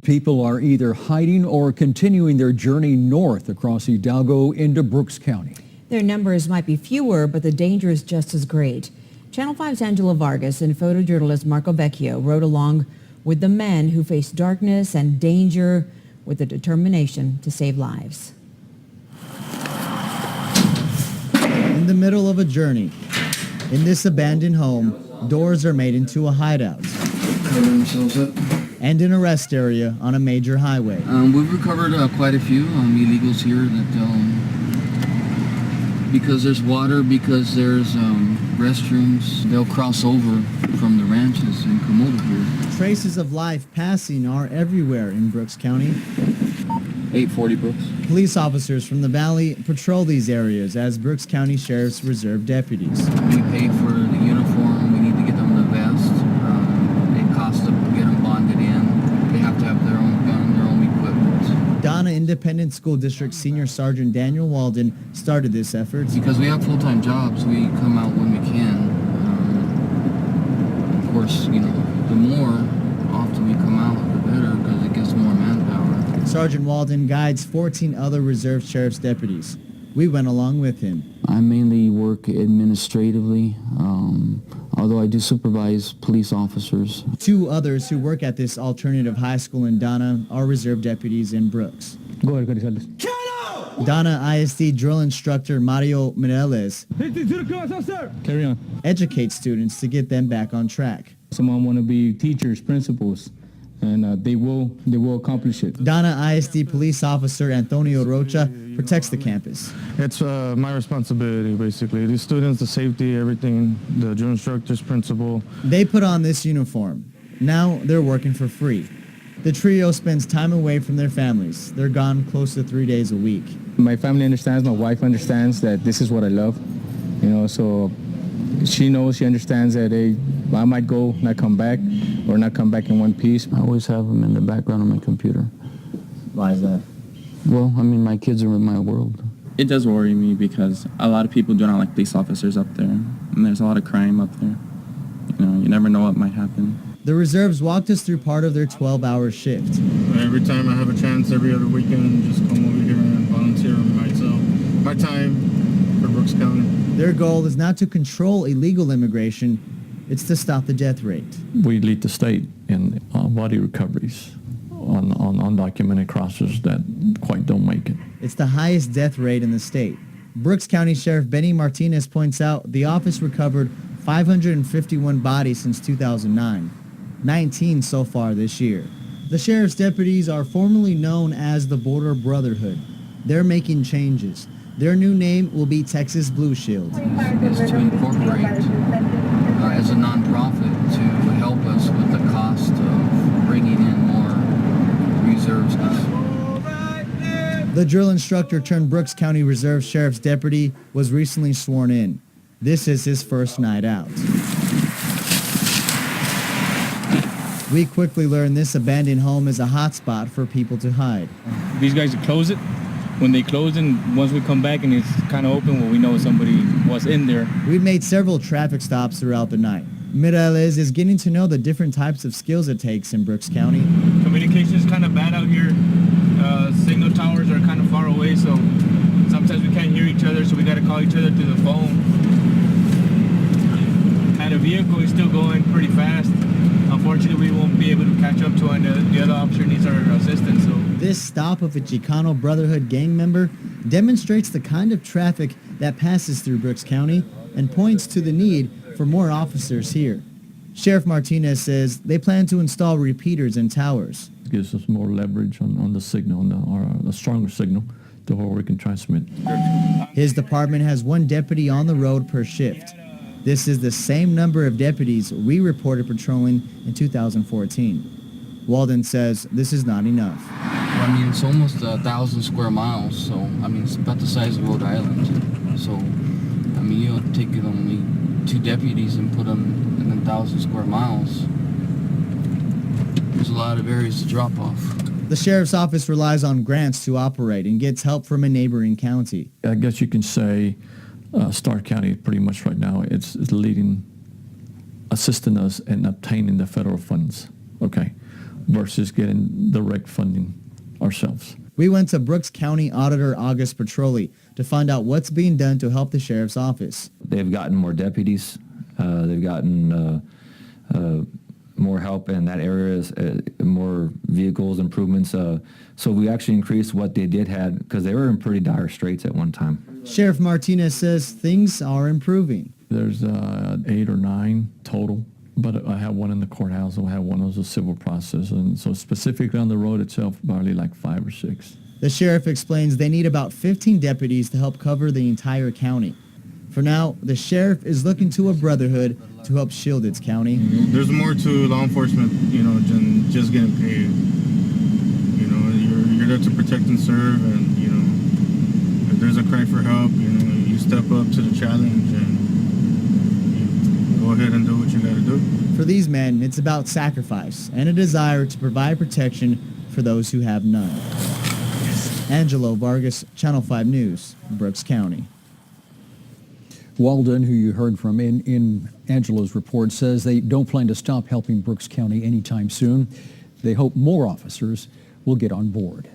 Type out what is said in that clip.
People are either hiding or continuing their journey north across Hidalgo into Brooks County. Their numbers might be fewer, but the danger is just as great. Channel 5's Angela Vargas and photojournalist Marco Vecchio rode along with the men who face darkness and danger with the determination to save lives. In the middle of a journey, in this abandoned home, doors are made into a hideout. Cover themselves up. And an arrest area on a major highway. We've recovered quite a few illegals here that, because there's water, because there's restrooms, they'll cross over from the ranches and come over here. Traces of life passing are everywhere in Brooks County. 840 Brooks. Police officers from the valley patrol these areas as Brooks County Sheriff's Reserve deputies. We pay for the uniform, we need to get them the vest. It costs to get them bonded in. They have to have their own gun, their own equipment. Donna Independent School District Senior Sergeant Daniel Walden started this effort. Because we have full-time jobs, we come out when we can. Of course, you know, the more often we come out, the better, because it gives more manpower. Sergeant Walden guides 14 other Reserve Sheriff's deputies. We went along with him. I mainly work administratively, although I do supervise police officers. 2 others who work at this alternative high school in Donna are Reserve deputies in Brooks. Go ahead. Donna ISD drill instructor Mario Mireles Carry on. educates students to get them back on track. Some of them want to be teachers, principals, and they will accomplish it. Donna ISD police officer Antonio Rocha protects the campus. It's my responsibility, basically. The students, the safety, everything, the drill instructors, principal. They put on this uniform. Now they're working for free. The trio spends time away from their families. They're gone close to 3 days a week. My family understands, my wife understands that this is what I love, you know, so she knows, she understands that I might go, not come back, or not come back in one piece. I always have them in the background of my computer. Why is that? Well, I mean, my kids are in my world. It does worry me because a lot of people do not like police officers up there, and there's a lot of crime up there. You know, you never know what might happen. The reserves walked us through part of their 12-hour shift. Every time I have a chance, every other weekend, just come over here and volunteer my time for Brooks County. Their goal is not to control illegal immigration, it's to stop the death rate. We lead the state in body recoveries on undocumented crossers that quite don't make it. It's the highest death rate in the state. Brooks County Sheriff Benny Martinez points out the office recovered 551 bodies since 2009, 19 so far this year. The sheriff's deputies are formally known as the Border Brotherhood. They're making changes. Their new name will be Texas Blue Shield. Is to incorporate as a nonprofit to help us with the cost of bringing in more reserves. The drill instructor turned Brooks County Reserve Sheriff's deputy was recently sworn in. This is his first night out. We quickly learned this abandoned home is a hotspot for people to hide. These guys close it. When they close it, once we come back and it's kind of open, well, we know somebody was in there. We've made several traffic stops throughout the night. Mireles is getting to know the different types of skills it takes in Brooks County. Communication is kind of bad out here. Signal towers are kind of far away, so sometimes we can't hear each other, so we got to call each other through the phone. And the vehicle is still going pretty fast. Unfortunately, we won't be able to catch up to it, and the other officer needs our assistance. So this stop of a Chicano Brotherhood gang member demonstrates the kind of traffic that passes through Brooks County and points to the need for more officers here. Sheriff Martinez says they plan to install repeaters in towers. It gives us more leverage on the signal, or a stronger signal to where we can transmit. His department has 1 deputy on the road per shift. This is the same number of deputies we reported patrolling in 2014. Walden says this is not enough. I mean, it's almost 1,000 square miles, so, I mean, it's about the size of Rhode Island. So, I mean, you'll take only 2 deputies and put them in 1,000 square miles. There's a lot of areas to drop off. The sheriff's office relies on grants to operate and gets help from a neighboring county. I guess you can say Stark County pretty much right now it's leading, assisting us in obtaining the federal funds. Okay, versus getting direct funding ourselves. We went to Brooks County Auditor August Petroli to find out what's being done to help the sheriff's office. They've gotten more deputies. They've gotten more help in that area, more vehicles improvements. So we actually increased what they did had because they were in pretty dire straits at one time. Sheriff Martinez says things are improving. There's 8 or 9 total, but I have one in the courthouse, and I have one of the civil process, and so specifically on the road itself, probably like 5 or 6. The sheriff explains they need about 15 deputies to help cover the entire county. For now, the sheriff is looking to a brotherhood to help shield its county. There's more to law enforcement, than just getting paid. You're there to protect and serve, and if there's a cry for help, you step up to the challenge and go ahead and do what you got to do. For these men, it's about sacrifice and a desire to provide protection for those who have none. Angelo Vargas, Channel 5 News, Brooks County. Walden, who you heard from in Angelo's report, says they don't plan to stop helping Brooks County anytime soon. They hope more officers will get on board.